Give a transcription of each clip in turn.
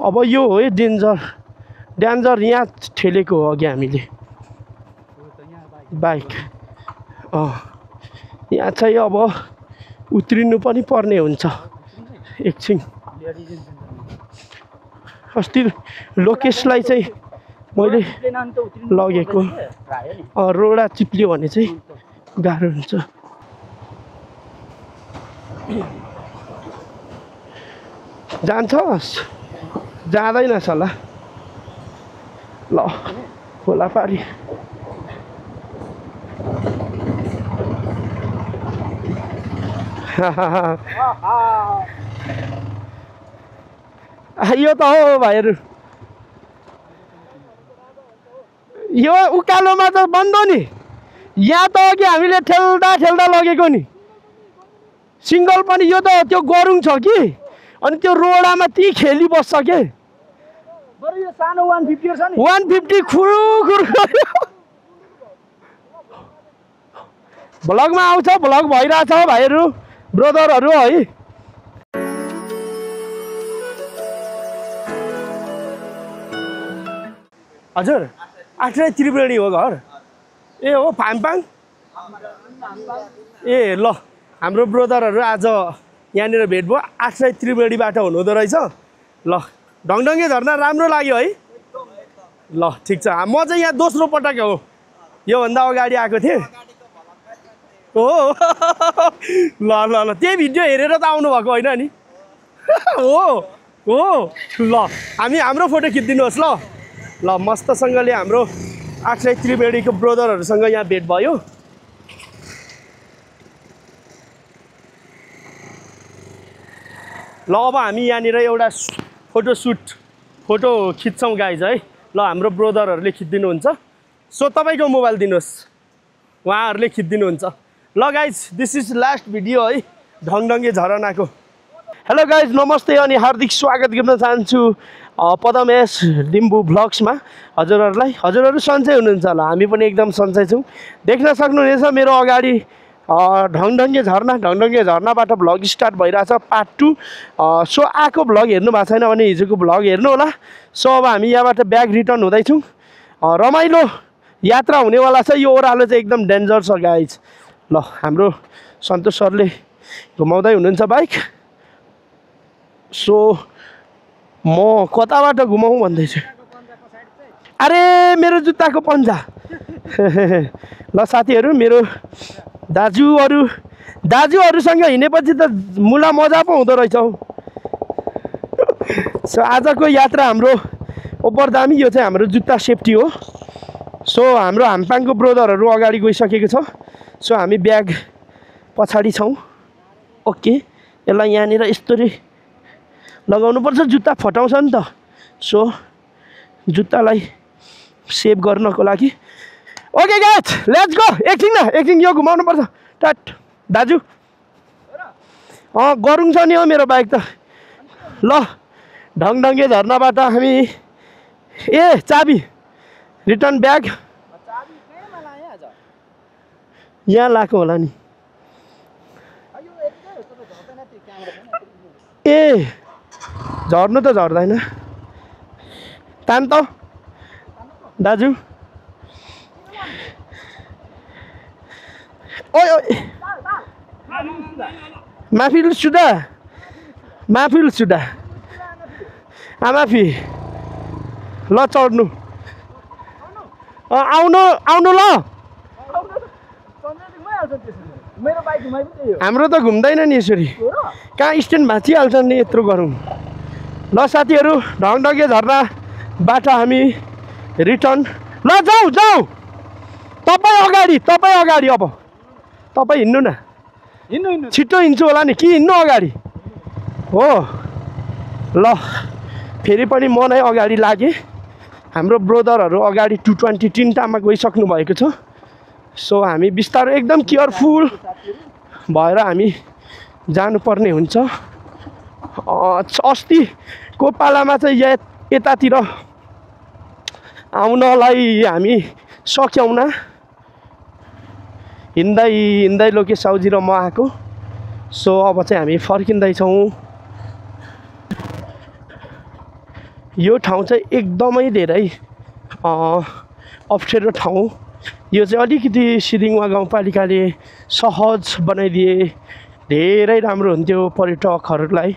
अब यो हो है डेन्जर यहाँ ठेलेको हो अघि हामीले बाइक यहाँ चाहिँ अब उत्रिनु पनि पर्ने हुन्छ एकछिन अस्ति लोकेशलाई चाहिँ मैले लगेको रोडा चिप्लियो भने चाहिँ गाह्रो हुन्छ जान्छस् जाँदैनस् होला ल खोला पारी यो त हो भाइहरू यो उकालोमा त बन्द नि यहाँ त अघि हामीले ठेल्दा लगेको नि सिङ्गल पनि यो त त्यो गरुङ छ कि अनि त्यो रोडामा ती खेली बस्छ के बरु यो सानो 150 छ नि 150 खुरु भ्लगमा आउँछ भ्लग भइरहेछ भाइहरू ब्रदरहरू है हजुर 8 त्रिवेणी हो घर ए हो फामपाङ ए ल हाम्रो ब्रदरहरू आज यहाँनिर भेट भयो 8 त्रिवेणीबाट हुनुहुँदो रहेछ ल ढङढङ्गे झर्ना राम्रो लाग्यो है ल ठिक छ म चाहिँ यहाँ दोस्रो पटक हो योभन्दा अगाडि आएको थिएँ हो ल ल ल त्यही भिडियो हेरेर त आउनु भएको होइन नि हो ल हाम्रो फोटो खिचिदिनुहोस् ल ल मस्तसँगले हाम्रो 8 त्रिवेणीको ब्रदरहरूसँग यहाँ भेट भयो ल अब हामी यहाँनिर एउटा फोटो खिच्छौँ गाइज है ल हाम्रो ब्रदरहरूले खिचिदिनुहुन्छ सो तपाईँको मोबाइल दिनुहोस् उहाँहरूले खिचिदिनुहुन्छ ल guys this is last video है ढङढङ्गे झरनाको हेलो गाइज नमस्ते अनि हार्दिक स्वागत गर्न चाहन्छु पदमेश लिम्बू भ्लग्समा हजुरहरू सन्चै हुनुहुन्छ होला हामी पनि एकदम सन्चै छौँ देख्न सक्नुहुनेछ मेरो अगाडि ढङढङ्गे झरनाबाट भ्लग स्टार्ट भइरहेछ पार्ट 2 सो आएको भ्लग हेर्नु भएको छैन भने हिजोको भ्लग हेर्नु होला सो अब हामी यहाँबाट ब्याक रिटर्न हुँदैछौँ रमाइलो यात्रा हुनेवाला छ यो ओह्रालो चाहिँ एकदम डेन्जर छ गाइज ल हाम्रो सन्तोष सरले घुमाउँदै हुनुहुन्छ बाइक सो म कताबाट घुमाउँ भन्दैछु अरे मेरो जुत्ताको पन्जा ल साथीहरू मेरो दाजुहरूसँग हिँडेपछि त मुला मजा पो हुँदो रहेछ हौ सो आजको यात्रा हाम्रो ओभर दामी यो चाहिँ हाम्रो जुत्ता सेफ्टी हो सो हाम्रो हामपाङको ब्रदरहरू अगाडि गइसकेको छ सो हामी ब्याग पछाडि छौँ ओके यसलाई यहाँनिर यस्तरी लगाउनुपर्छ जुत्ता फटाउँछ नि त सो जुत्तालाई सेभ गर्नको लागि ओके गाइज लेट्स गो एकछिन यो घुमाउनु पर्छ टाट दाजु गरुङ छ नि हो मेरो बाइक त ल ढङढङ्गे झर्नाबाट हामी चाबी रिटर्न ब्याग यहाँ लाएको होला नि झर्नु त झर्दैन तान त दाजु ओइ माफी माफी ल चढ्नु आउनु ल हाम्रो त घुम्दैन नि यसरी कहाँ स्ट्यान्ड भाँचिहाल्छ नि यत्रो गरौँ ल साथीहरू ढङढङ्गे झर्नाबाट हामी रिटर्न ल जाऊ तपाईँ अगाडि अब तपाईँ हिँड्नु न छिट्टो हिँड्छु होला नि कि हिँड्नु अगाडि हो ल फेरि पनि म नै अगाडि लागेँ हाम्रो ब्रदरहरू अगाडि 220 तिनटामा गइसक्नु भएको छ सो हामी बिस्तारै एकदम केयरफुल भएर हामी जानुपर्ने हुन्छ अस्तिको पालामा चाहिँ यतातिर आउनलाई हामी सक्यौँ हिँड्दै लोकेश साउजी र म आएको सो अब चाहिँ हामी फर्किँदैछौँ यो ठाउँ चाहिँ एकदमै धेरै अप्ठ्यारो ठाउँ। यो चाहिँ अलिकति सिदिङवा गाउँपालिकाले सहज बनाइदिए धेरै राम्रो हुन्थ्यो पर्यटकहरूलाई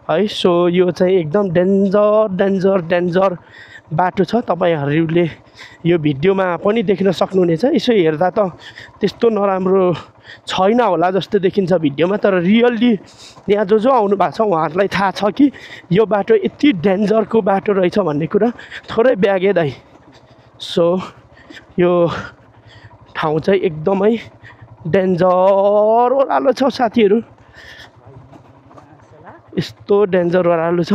है। सो यो चाहिँ एकदम डेन्जर बाटो छ। तपाईँहरूले यो भिडियोमा पनि देख्न सक्नुहुनेछ। यसो हेर्दा त त्यस्तो नराम्रो छैन होला जस्तो देखिन्छ भिडियोमा, तर रियल्ली यहाँ जो आउनु भएको छ उहाँहरूलाई थाहा छ कि यो बाटो यति डेन्जरको बाटो रहेछ भन्ने कुरा थोरै ब्यागे दाइ। सो यो ठाउँ चाहिँ एकदमै डेन्जर ओह्रालो छ साथीहरू, यस्तो डेन्जर ओह्रालो छ।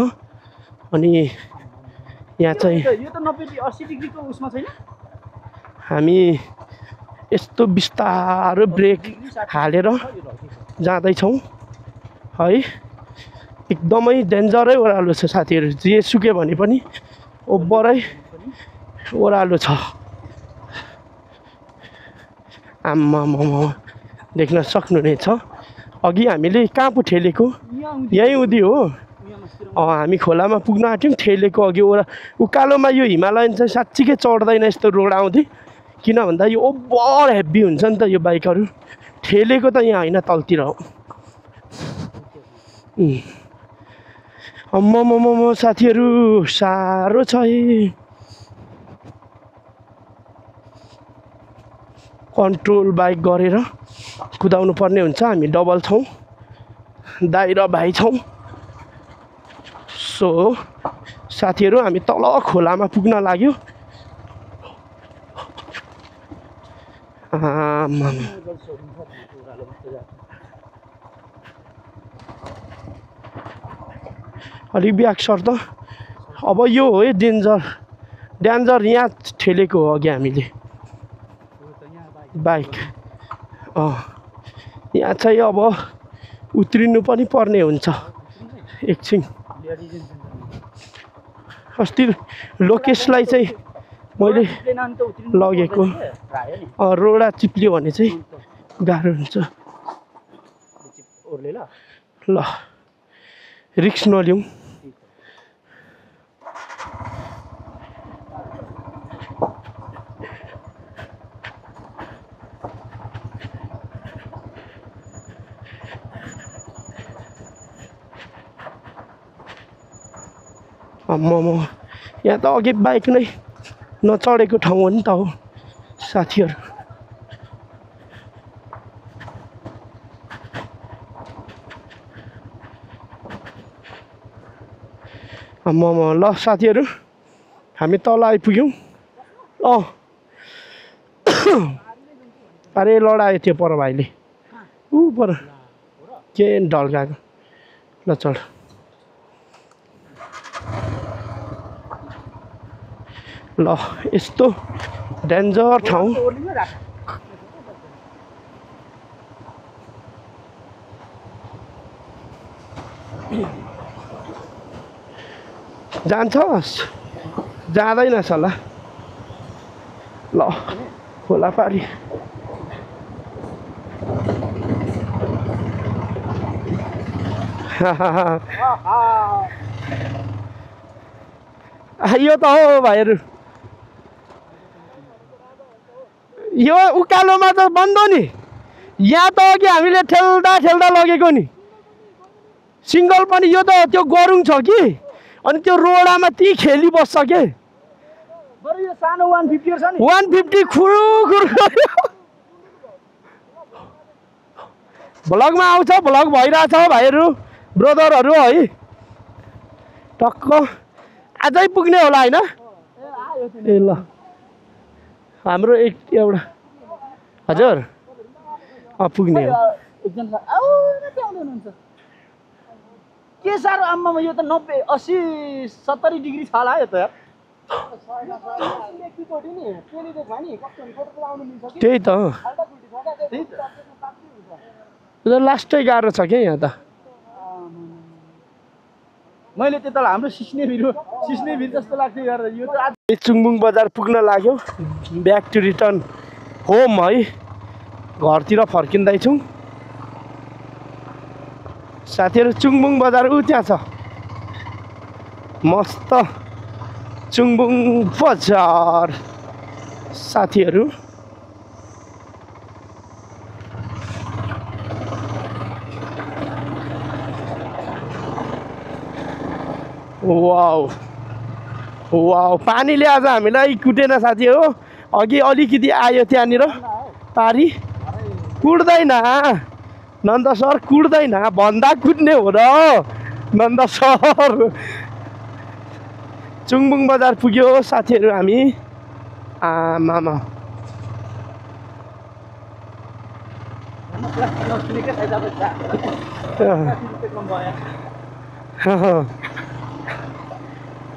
अनि यहाँ चाहिँ यो त 90-80 डिग्रीको उसमा छैन। हामी यस्तो बिस्तारो ब्रेक हालेर जाँदैछौँ है। एकदमै डेन्जरै ओह्रालो छ साथीहरू, जे सुक्यो भने पनि ओभरै ओह्रालो छ। आम्मामा देख्न सक्नुहुनेछ। अघि हामीले कहाँ पो ठेलेको, यहीँ उधी हो। हामी खोलामा पुग्न आँट्यौँ, ठेलेको अघि उकालोमा यो हिमालयन चाहिँ साँच्चीकै चढ्दैन यस्तो रोड आउँदै, किन भन्दा यो ओभर हेभी हुन्छ नि त यो बाइकहरू। ठेलेको त यहाँ होइन, तलतिर हो। अम्म साथीहरू साह्रो छ है। कन्ट्रोल बाइक गरेर कुदाउनु पर्ने हुन्छ। हामी डबल छौँ, दाइ र भाइ छौँ। सो साथीहरू हामी तल खोलामा पुग्न लाग्यो। अलिक ब्याक सर त। अब यो हो है डेन्जर यहाँ ठेलेको हो अघि हामीले बाइक। यहाँ चाहिँ अब उत्रिनु पनि पर्ने हुन्छ एकछिन। अस्ति लोकेशलाई चाहिँ मैले लगेको, रोडा चिप्लियो भने चाहिँ गाह्रो हुन्छ। ल रिक्स नलिउँ। म यहाँ त अघि बाइक नै नचढेको ठाउँ हो नि त हो साथीहरू। ल साथीहरू हामी तल आइपुग्यौँ। अरे लडायो त्यो पर भाइले, ऊ पर के ढल्काएको। ल चढ। ल यस्तो डेन्जर ठाउँ। जान्छस् जाँदैनस् होला। ल खोला पारी यो त हो भाइहरू। यो उकालोमा त बन्द नि। यहाँ त अघि हामीले ठेल्दा लगेको नि सिङ्गल पनि। यो त त्यो गरुङ छ कि, अनि त्यो रोडामा ती खेली बस्छ के। यो सानो 150 छ नि, 150 खुरु भ्लगमा आउँछ, भ्लग भइरहेछ भाइहरू ब्रदरहरू है। टक्क आजै पुग्ने होला होइन। ए ल हाम्रो एउटा हजुर पुग्ने हो। के साह्रो आम्मामा, यो त 90-80-70 डिग्री छ होला यो त। त्यही त लास्टै गाह्रो छ क्या यहाँ त। मैले त्यो तल हाम्रो सिस्ने भिर जस्तो लाग्थ्यो यार। यो त आज चुङबुङ बजार पुग्न लाग्यो। ब्याक टु रिटर्न होम है, घरतिर फर्किँदैछौँ साथीहरू। चुङबुङ बजार ऊ त्यहाँ छ, मस्त चुङबुङ बजार साथीहरू। वाउ वाउ पानीले आज हामीलाई कुटेन साथी हो। अघि अलिकति आयो त्यहाँनिर पारी कुट्दैन नन्द सर कुट्दैन भन्दा कुट्ने हो र नन्द सर। चुङबुङ बजार पुग्यो साथीहरू हामी। आमामा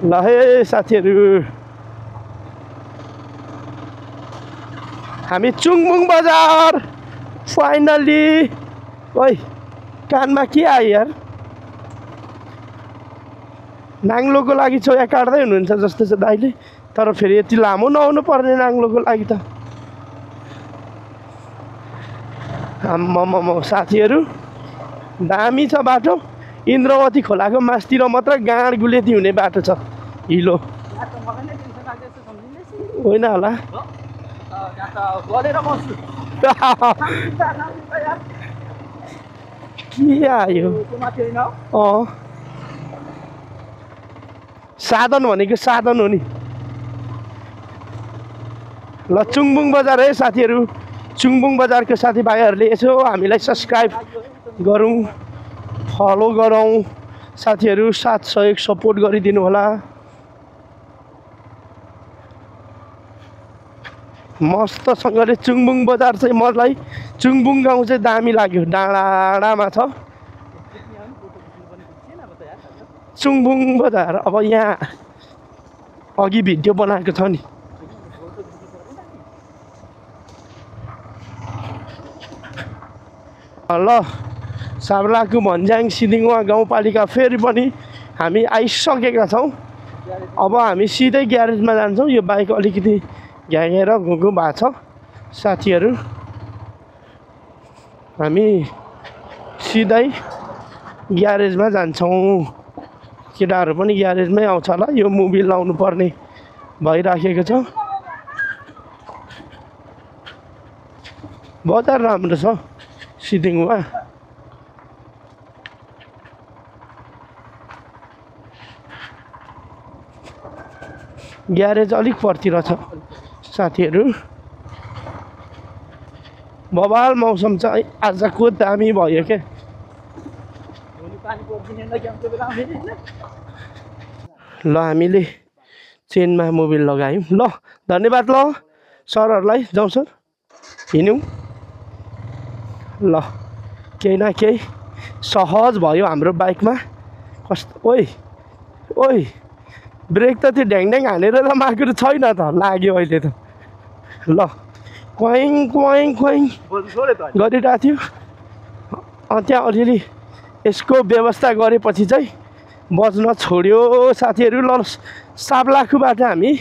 ल है साथीहरू हामी चुङबुङ बजार फाइनली। ओइ कानमा के आयो यार? नाङ्लोको लागि चोया काट्दै हुनुहुन्छ जस्तो छ दाइले, तर फेरि यति लामो नहुनु पर्ने नाङ्लोको लागि त। आम्मामा साथीहरू दामी छ बाटो। इन्द्रवती खोलाको मास्तिर मात्र गाँड गुलेती हुने बाटो छ, हिलो होइन होला। के आयो? साधन भनेको साधन हो नि। ल चुङबुङ बजार है साथीहरू। चुङबुङ बजारको साथीभाइहरूले यसो हामीलाई सब्सक्राइब गरौँ, फलो गरौँ साथीहरू। साथ सहयोग सपोर्ट गरिदिनु होला। मस्तसँगले चुङबुङ बजार चाहिँ मलाई चुङबुङ गाउँ चाहिँ दामी लाग्यो। डाँडामा छ चुङबुङ बजार। अब यहाँ अघि भिडियो बनाएको छ नि। ल साब्लाको भन्ज्याङ सिदिङवा गाउँपालिका फेरि पनि हामी आइसकेका छौँ। अब हामी सिधै ग्यारेजमा जान्छौँ। यो बाइक अलिकति घ्यागेर घुघु भएको छ साथीहरू। हामी सिधै ग्यारेजमा जान्छौँ। केटाहरू पनि ग्यारेजमै आउँछ होला। यो मुभी लाउनु पर्ने भइराखेको छ। बजार राम्रो छ सिदिङमा। ग्यारेज अलिक परतिर छ साथीहरू। बबाल मौसम छ आजको, दामी भयो क्या। ल हामीले चेनमा मोबिल लगायौँ। ल धन्यवाद ल सरहरूलाई। जाउँ सर हिँड्यौँ। ल केही न केही सहज भयो हाम्रो बाइकमा। कस्तो ओइ ओइ ब्रेक त त्यो ढ्याङ हानेर त मार्केट छैन त लाग्यो अहिले त। ल क्वाइङ क्वाइङ क्वाइङ गरिरहेको थियो। त्यहाँ अलिअलि यसको व्यवस्था गरेपछि चाहिँ बज्न छोड्यो साथीहरू। ल साब्लाखुबाट हामी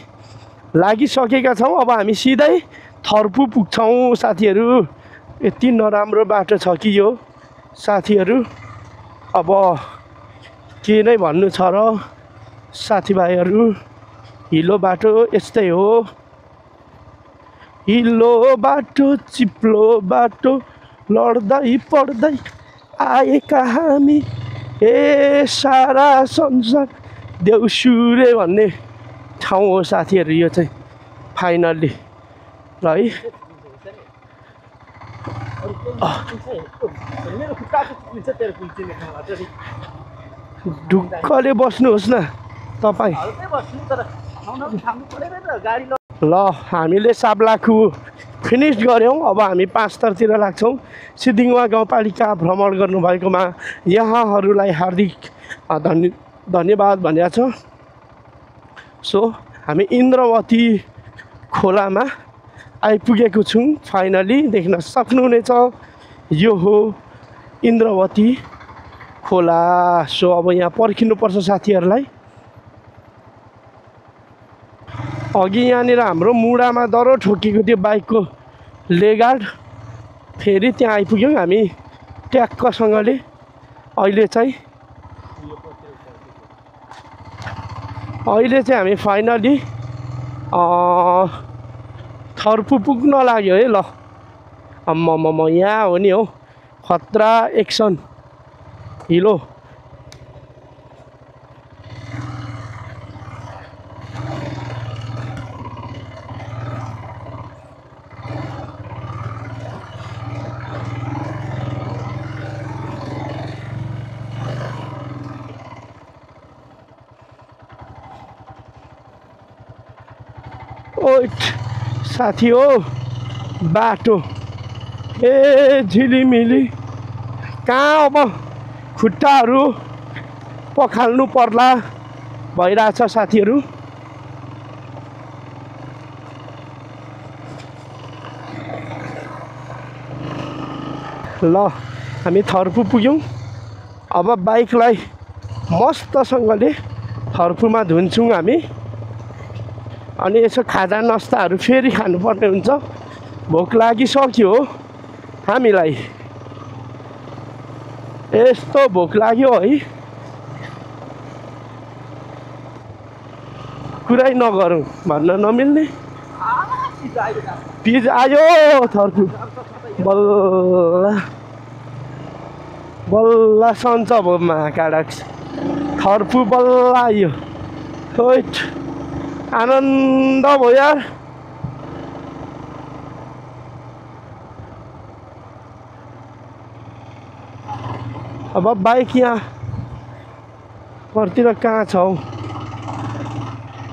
लागिसकेका छौँ। अब हामी सिधै थर्पु पुग्छौँ साथीहरू। यति नराम्रो बाटो छ कि यो साथीहरू। अब के नै भन्नु छ र साथीभाइहरू। हिलो बाटो यस्तै हो। हिलो बाटो चिप्लो बाटो लड्दै पड्दै आएका हामी ए सारा संसार देउसुरे भन्ने ठाउँ हो साथीहरू यो चाहिँ फाइनल्ली। ल है ढुक्कले बस्नुहोस् न तपाईँ। ल हामीले साब्लाखु फिनिस गऱ्यौँ। अब हामी 5 तारतिर लाग्छौँ। सिदिङवा गाउँपालिका भ्रमण गर्नुभएकोमा यहाँहरूलाई हार्दिक धन्यवाद भनेको छ। सो हामी इन्द्रवती खोलामा आइपुगेको छौँ फाइनली। देख्न सक्नुहुनेछ यो हो इन्द्रवती खोला। सो अब यहाँ पर्खिनुपर्छ साथीहरूलाई। अघि यहाँनिर हाम्रो मुढामा दरो ठोकेको थियो बाइकको लेगार्ड। फेरि त्यहाँ आइपुग्यौँ हामी ट्याक्कसँगले। अहिले चाहिँ अहिले चाहिँ हामी फाइनली थर्पु पुग्न लाग्यो है ल। अम्म यहाँ हो नि हौ खतरा एक्सन हिलो। ओइट साथी हो बाटो ए झिलिमिली कहाँ अब खुट्टाहरू पखाल्नु पर्ला भइरहेछ साथीहरू। ल हामी थर्पु पुग्यौँ। अब बाइकलाई मस्तसँगले थर्पुमा धुन्छौँ हामी। अनि यसो खाजा नास्ताहरू फेरि खानुपर्ने हुन्छ। भोक लागिसक्यो हामीलाई, यस्तो भोक लाग्यो है कुरै नगरौँ भन्न नमिल्ने। पिज आयो थर्पु बल्ल बल्ल सन्च अब महाकाडक थर्पु बल्ल आयो। होइट आनन्द भयो यार। अब बाइक यहाँ परतिर कहाँ छ हौ?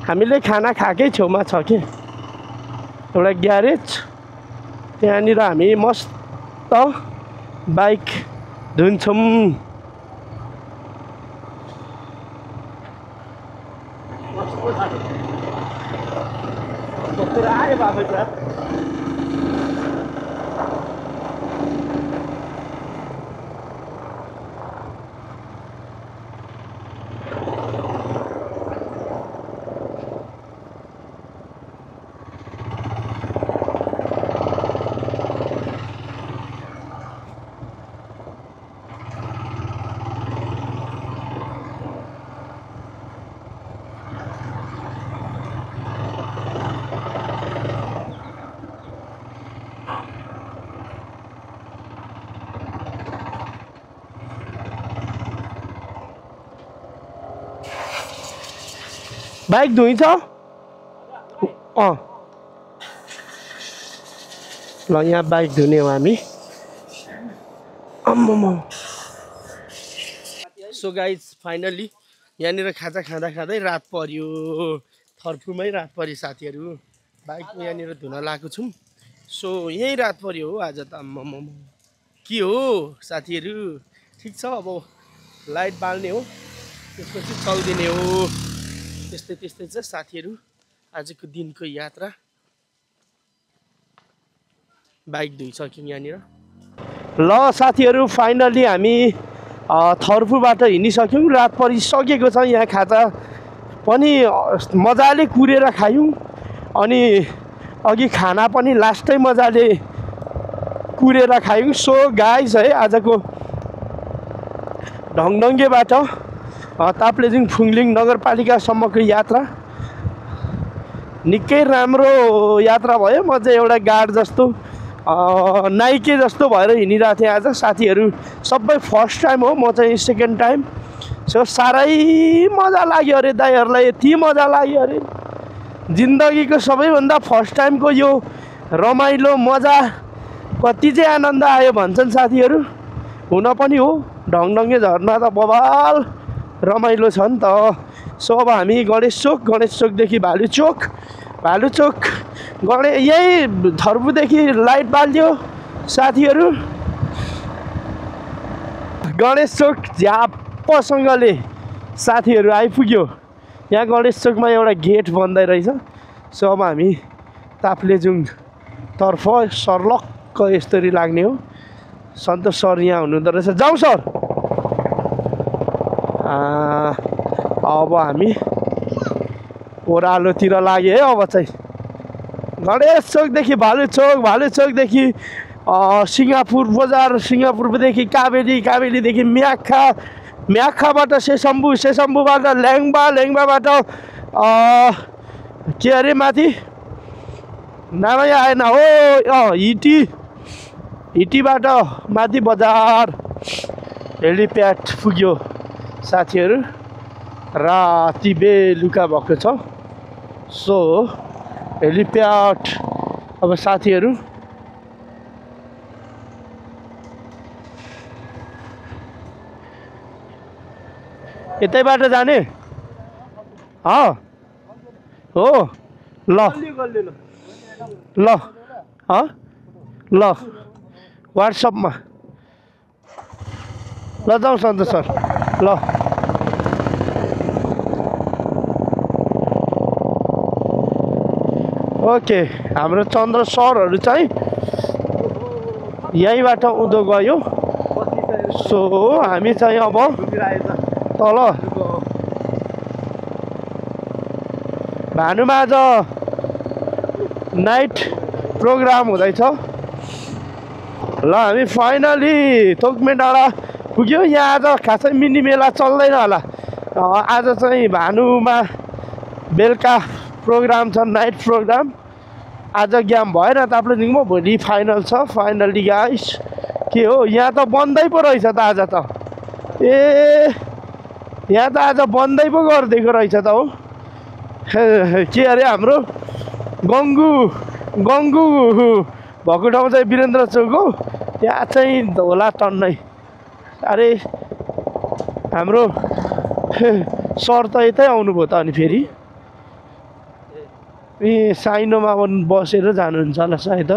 हामीले खाना खाएकै छेउमा छ कि एउटा ग्यारेज, त्यहाँनिर हामी मस्त बाइक धुन्छौँ। बाइक धुइन्छ ल यहाँ बाइक धुने हो हामी। अम्म सो गाइज फाइनली यहाँनिर खाजा खाँदा खाँदै रात पर्यो। थर्पुमै रात पर्यो साथीहरू। बाइक यहाँनिर धुन लगाएको छौँ। सो यहीँ रात पर्यो हो आज त। अम्म के हो साथीहरू ठिक छ। अब लाइट बाल्ने हो त्यसपछि चल्दिने हो। त्यस्तै त्यस्तै छ साथीहरू आजको दिनको यात्रा। बाइक धुइसक्यौँ यहाँनिर। ल साथीहरू फाइनली हामी थर्पुबाट हिँडिसक्यौँ। रात परिसकेको छ। यहाँ खाजा पनि मजाले कुरेर खायौँ। अनि अघि खाना पनि लास्टै मजाले कुरेर खायौँ। सो गाइस है आजको ढङढङ्गेबाट ताप्लेजुङ फुङलिङ नगरपालिकासम्मको यात्रा निकै राम्रो यात्रा भयो। म चाहिँ एउटा गार्ड जस्तो नाइके जस्तो भएर हिँडिरहेको थिएँ आज। साथीहरू सबै फर्स्ट टाइम हो, म चाहिँ सेकेन्ड टाइम। सो साह्रै मजा लाग्यो अरे दाइहरूलाई, यति मजा लाग्यो अरे। जिन्दगीको सबैभन्दा फर्स्ट टाइमको यो रमाइलो मजा कति चाहिँ आनन्द आयो भन्छन् साथीहरू। हुन पनि हो, ढङढङ्गे झर्ना त बवाल रमाइलो छ नि त। सो अब हामी गणेश चोकदेखि भालुचोक यही थर्पुदेखि लाइट बाल्यो साथीहरू। गणेश चोक झ्याप्पसँगले साथीहरू आइपुग्यो। यहाँ गणेश चोकमा एउटा गेट बन्दै रहेछ। सो अब हामी ताप्लेजुङतर्फ सर्लक्क यसरी लाग्ने हो। सन्तोष सर यहाँ हुनुहुँदो रहेछ। जाउँ सर। अब हामी ओह्रालोतिर लाग्यो है। अब चाहिँ गणेश चोकदेखि भालुचोकदेखि सिङ्गापुर बजार, सिङ्गापुरदेखि काबेलीदेखि म्याख्खाबाट सेसम्बुबाट ल्याङ्बाबाट के अरे माथि नामै आएन हो हिटीबाट माथि बजार हेलिप्याड पुग्यो साथीहरू राति बेलुका भएको छ सो हेलिप्याड अब साथीहरू यतैबाट जाने हो ल ल ल वाट्सएपमा ल जाउँ सन्त सर ल ओके हाम्रो चन्द्र सरहरू चाहिँ यहीँबाट उँधो गयो सो हामी चाहिँ अब तल भानुमा आज नाइट प्रोग्राम हुँदैछ ल हामी फाइनली तोकमे डाँडा पुग्यो यहाँ आज खासै मिनी मेला चल्दैन होला आज चाहिँ भानुमा बेलुका प्रोग्राम छ नाइट प्रोग्राम आज गेम भएन ताप्लेजुङमा भोलि फाइनल छ फाइनली गाइस के हो यहाँ त बन्दै पो रहेछ त आज त ए यहाँ त आज बन्दै पो गरिदिएको रहेछ त हो के अरे हाम्रो गङ्गु भएको ठाउँ चाहिँ वीरेन्द्र चोक हो त्यहाँ चाहिँ होला टन्नै अरे हाम्रो सर त यतै आउनुभयो त अनि फेरि ए साइनोमा बसेर जानुहुन्छ होला सायद